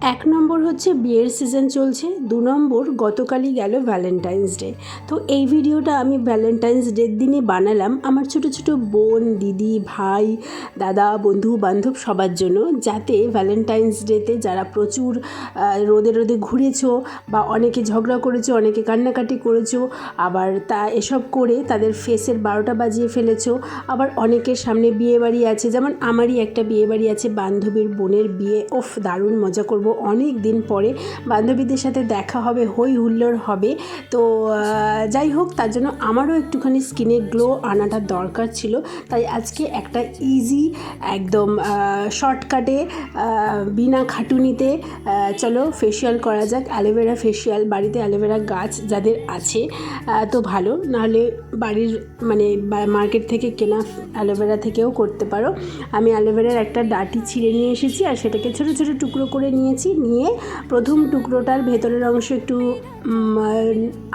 এক নম্বর হচ্ছে বিয়ের সিজন চলছে, 2 নম্বর গতকালই গেল ভ্যালেন্টাইন্স ডে। তো এই ভিডিওটা আমি ভ্যালেন্টাইন্স ডের দিনই বানালাম আমার ছোট ছোট বোন, দিদি, ভাই, দাদা, বন্ধু বান্ধব সবার জন্য, যাতে ভ্যালেন্টাইন্স ডেতে যারা প্রচুর রোদে রোদে ঘুরেছো বা অনেকে ঝগড়া করেছো, অনেকে কান্নাকাটি করেছো, আবার এসব করে তাদের ফেসের 12টা বাজিয়ে ফেলেছো, আবার অনেকের সামনে বিয়ে বাড়ি আছে, যেমন আমারই একটা বিয়ে বাড়ি আছে, বান্ধবীর বোনের বিয়ে। দারুণ মজা করব, অনেক দিন পরে বান্ধবীদের সাথে দেখা হবে, হই হুল্লোড় হবে। তো যাই হোক, তার জন্য আমারও একটুখানি স্কিনে গ্লো আনাটা দরকার ছিল। তাই আজকে একটা ইজি একদম শর্টকাটে বিনা খাটুনিতে চলো ফেসিয়াল করা যাক। অ্যালোভেরা ফেসিয়াল, বাড়িতে অ্যালোভেরা গাছ যাদের আছে তো ভালো, নাহলে বাড়ির মানে মার্কেট থেকে কেনা অ্যালোভেরা থেকেও করতে পারো। আমি অ্যালোভেরার একটা ডাঁটি ছিঁড়ে নিয়ে এসেছি আর সেটাকে ছোটো ছোটো টুকরো করে নিয়েছি। নিয়ে প্রথম টুকরোটার ভেতরের অংশ একটু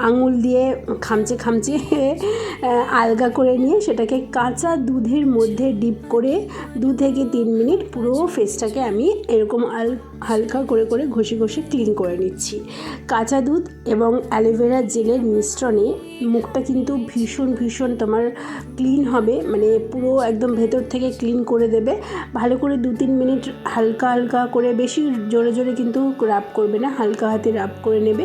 আঙুল দিয়ে খামচে খামচে আলগা করে নিয়ে সেটাকে কাঁচা দুধের মধ্যে ডিপ করে 2 থেকে 3 মিনিট পুরো ফেসটাকে আমি এরকম হালকা করে করে ঘষে ঘষে ক্লিন করে নিচ্ছি। কাঁচা দুধ এবং অ্যালোভেরা জেলের মিশ্রণে মুখটা কিন্তু ভীষণ ভীষণ তোমার ক্লিন হবে, মানে পুরো একদম ভেতর থেকে ক্লিন করে দেবে। ভালো করে 2-3 মিনিট হালকা হালকা করে, বেশি জোরে জোরে কিন্তু রাব করবে না, হালকা হাতে রাব করে নেবে।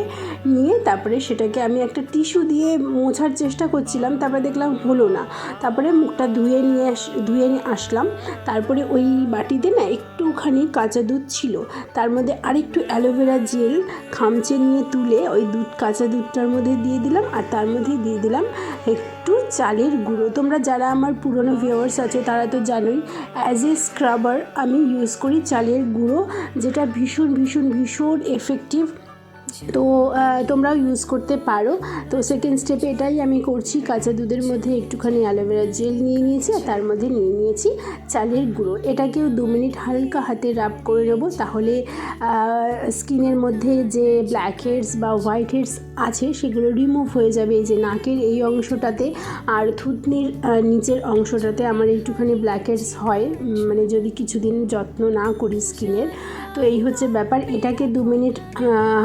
নিয়ে তারপরে সেটাকে আমি একটা টিস্যু দিয়ে মোছার চেষ্টা করছিলাম, তারপরে দেখলাম হলো না। তারপরে মুখটা ধুয়ে নিয়ে আসলাম। তারপরে ওই বাটিতে না একটুখানি কাঁচা দুধ ছিল, তার মধ্যে আরেকটু অ্যালোভেরা জেল খামচে নিয়ে তুলে ওই কাঁচা দুধটার মধ্যে দিয়ে দিলাম, আর তার মধ্যে দিয়ে দিলাম একটু চালের গুঁড়ো। তোমরা যারা আমার পুরনো ভিউয়ার্স আছে তারা তো জানোই, অ্যাজ এ স্ক্রাবার আমি ইউজ করি চালের গুঁড়ো, যেটা ভীষণ ভীষণ ভীষণ এফেক্টিভ। তো তোমরাও ইউজ করতে পারো। তো সেকেন্ড স্টেপে এটাই আমি করছি। কাঁচা দুধের মধ্যে একটুখানি অ্যালোভেরা জেল নিয়ে নিয়েছি আর তার মধ্যে নিয়ে নিয়েছি চালের গুঁড়ো। এটাকেও 2 মিনিট হালকা হাতে রাব করে নেবো, তাহলে স্কিনের মধ্যে যে ব্ল্যাক হেডস বা হোয়াইট হেডস আছে সেগুলো রিমুভ হয়ে যাবে। এই যে নাকের এই অংশটাতে আর থুতনির নিচের অংশটাতে আমার একটুখানি ব্ল্যাক হেডস হয়, মানে যদি কিছুদিন যত্ন না করি স্কিনের। তো এই হচ্ছে ব্যাপার। এটাকে 2 মিনিট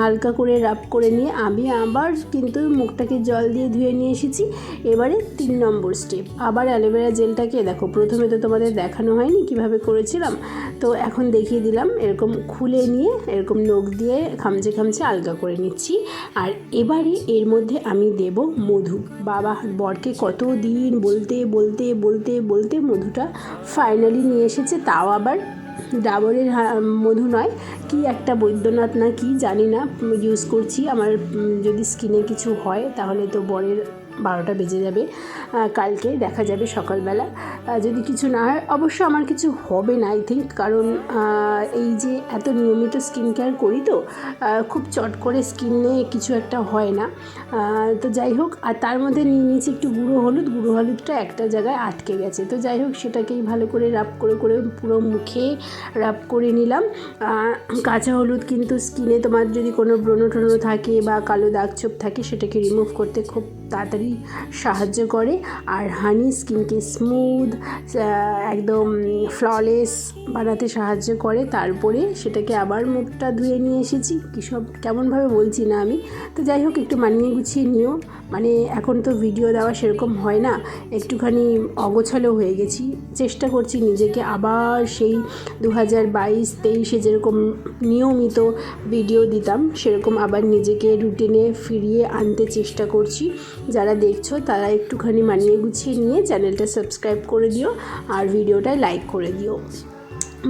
হালকা করে রাব করে নিয়ে আমি আবার কিন্তু মুখটাকে জল দিয়ে ধুয়ে নিয়ে এসেছি। এবারে 3 নম্বর স্টেপ, আবার অ্যালোভেরা জেলটাকে দেখো, প্রথমে তো তোমাদের দেখানো হয়নি কিভাবে করেছিলাম, তো এখন দেখিয়ে দিলাম। এরকম খুলে নিয়ে এরকম নখ দিয়ে খামচে খামচে আলগা করে নিচ্ছি। আর এবারে এর মধ্যে আমি দেব মধু। বাবা, বরকে কত দিন বলতে বলতে বলতে বলতে মধুটা ফাইনালি নিয়ে এসেছে, তাও আবার ডাবরের মধু নয়, কি একটা বৈদ্যনাথ না কি জানি না ইউজ করছি। আমার যদি স্কিনে কিছু হয় তাহলে তো বরের 12টা বেজে যাবে, কালকে দেখা যাবে সকালবেলা। যদি কিছু না হয়, অবশ্য আমার কিছু হবে না আই থিঙ্ক, কারণ এই যে এত নিয়মিত স্কিন কেয়ার করি তো খুব চট করে স্কিনে কিছু একটা হয় না। তো যাই হোক, আর তার মধ্যে নিয়ে নিয়েছি একটু গুঁড়ো হলুদটা একটা জায়গায় আটকে গেছে। তো যাই হোক, সেটাকেই ভালো করে রাব করে করে পুরো মুখে রাব করে নিলাম। কাঁচা হলুদ কিন্তু স্কিনে তোমার যদি কোনো ব্রণ ট্রণ থাকে বা কালো দাগ ছোপ থাকে সেটাকে রিমুভ করতে খুব তাড়াতাড়ি সাহায্য করে। আর হানি স্কিনকে স্মুথ একদম ফ্ললেস বানাতে সাহায্য করে। তারপরে সেটাকে আবার মুখটা ধুয়ে নিয়ে এসেছি। কী সব কেমনভাবে বলছি না আমি। তো যাই হোক, একটু মানিয়ে গুছিয়ে নিও, মানে এখন তো ভিডিও দেওয়া সেরকম হয় না, একটুখানি অগোছালো হয়ে গেছি। চেষ্টা করছি নিজেকে আবার সেই 2022-23 যেরকম নিয়মিত ভিডিও দিতাম সেরকম আবার নিজেকে রুটিনে ফিরিয়ে আনতে চেষ্টা করছি। যারা দেখছো তারা একটুখানি মানিয়ে গুছিয়ে নিয়ে চ্যানেলটা সাবস্ক্রাইব করে দিও আর ভিডিওটায় লাইক করে দিও।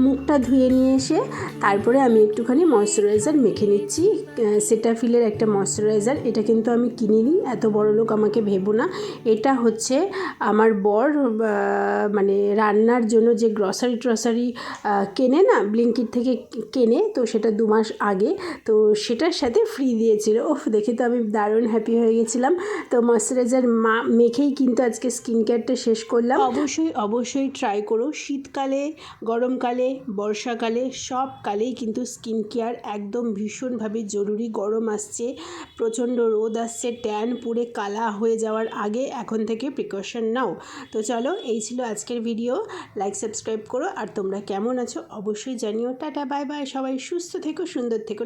মুখটা ধুয়ে নিয়ে এসে তারপরে আমি একটুখানি ময়শ্চারাইজার মেখে নিচ্ছি। সেটাফিলের একটা ময়শ্চারাইজার, এটা কিন্তু আমি কিনিনি, এত বড় লোক আমাকে ভেবো না। এটা হচ্ছে আমার বর মানে রান্নার জন্য যে গ্রসারি কেনে না, ব্লিঙ্কিট থেকে কেনে, তো সেটা 2 মাস আগে, তো সেটার সাথে ফ্রি দিয়েছিল। দেখে তো আমি দারুণ হ্যাপি হয়ে গেছিলাম। তো ময়শ্চারাইজার মেখেই কিন্তু আজকে স্কিন কেয়ারটা শেষ করলাম। অবশ্যই ট্রাই করো, শীতকালে গরমকালে শীতকালে, বর্ষাকালে সব কালেই কিন্তু স্কিন কেয়ার একদম ভীষণভাবে জরুরি। গরম আসছে, প্রচণ্ড রোদ আসছে, ট্যান পুড়ে কালা হয়ে যাওয়ার আগে এখন থেকে প্রিকশন নাও। তো চলো, এই ছিল আজকের ভিডিও। লাইক সাবস্ক্রাইব করো, আর তোমরা কেমন আছো অবশ্যই জানিও। টাটা, বাই বাই, সবাই সুস্থ থেকো, সুন্দর থেকো।